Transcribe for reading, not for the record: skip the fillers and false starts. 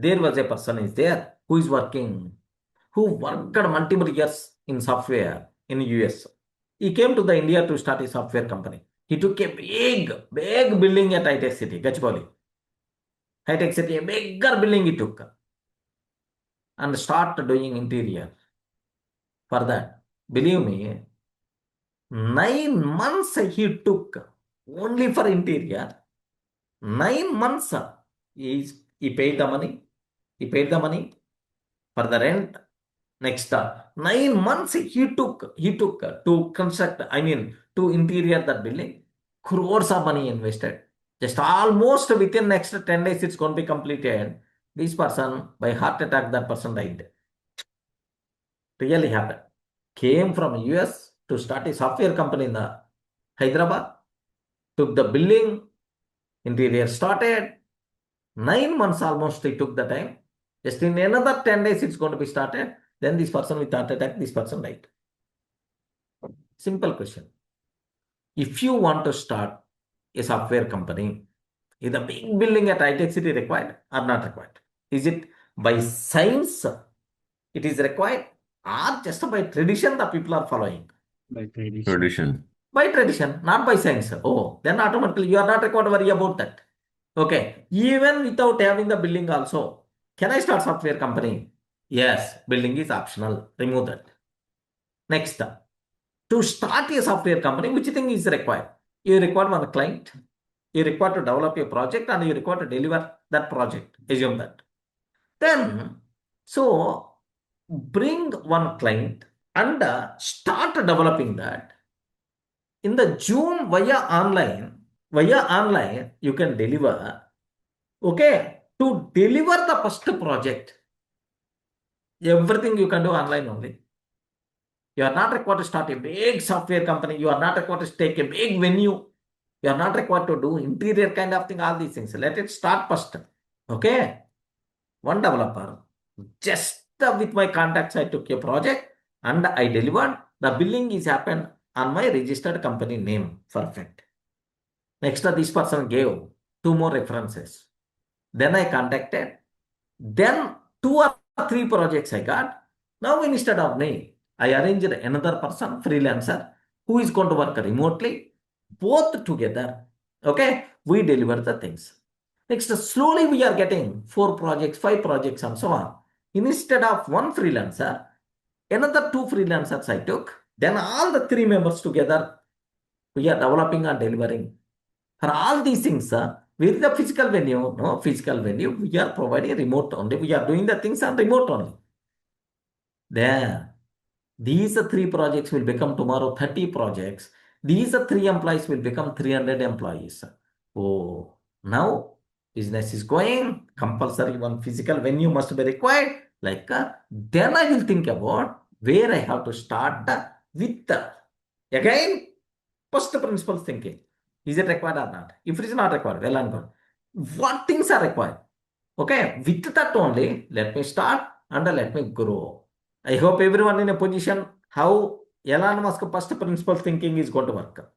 there was a person is there who is working, who worked multiple years in software in US. He came to the India to start a software company. He took a big building at High-Tech City, Gachibowli. High-Tech City, a bigger building he took and started doing interior. For that, believe me, 9 months he took only for interior. 9 months he paid the money. He paid the money for the rent. Next, 9 months he took to construct, to interior that building. Crores of money invested. Just almost within next 10 days, it's going to be completed. This person, by heart attack, that person died. Really happened. Came from US to start a software company in the Hyderabad. Took the building, interior started. 9 months almost it took the time. Just in another 10 days, it's going to be started. Then this person with heart attack, this person died. Simple question. If you want to start a software company, is a big building at High-Tech City required or not required? Is it by science it is required or just by tradition the people are following? By tradition. Tradition. By tradition, not by science. Oh, then automatically you are not required to worry about that. Okay. Even without having the building also, can I start software company? Yes, building is optional. Remove that. Next, to start a software company, which thing is required? You require one client, you require to develop a project, and you require to deliver that project. Assume that. Then, so bring one client and start developing that. In the June via online, you can deliver. Okay, to deliver the first project, everything you can do online only. You are not required to start a big software company. You are not required to take a big venue. You are not required to do interior kind of thing, all these things. Let it start first. Okay. One developer, just with my contacts, I took a project and I delivered. The billing is happened on my registered company name. Perfect. Next, this person gave 2 more references. Then I contacted. Then 2 or 3 projects I got. Now instead of me, I arranged another person, freelancer, who is going to work remotely. Both together. Okay. We deliver the things. Next, slowly we are getting 4 projects, 5 projects and so on. Instead of one freelancer, another 2 freelancers I took. Then all the 3 members together, we are developing and delivering. For all these things, with the physical venue, no physical venue, we are providing remote only. We are doing the things on remote only. There, these 3 projects will become tomorrow 30 projects. These 3 employees will become 300 employees. Oh, now business is going. Compulsory one physical venue must be required. Like then I will think about where I have to start with. Again, first principles thinking. Is it required or not? If it is not required, well and good. What things are required? Okay, with that only, let me start and let me grow. I hope everyone in a position how Elon Musk first principle thinking is going to work.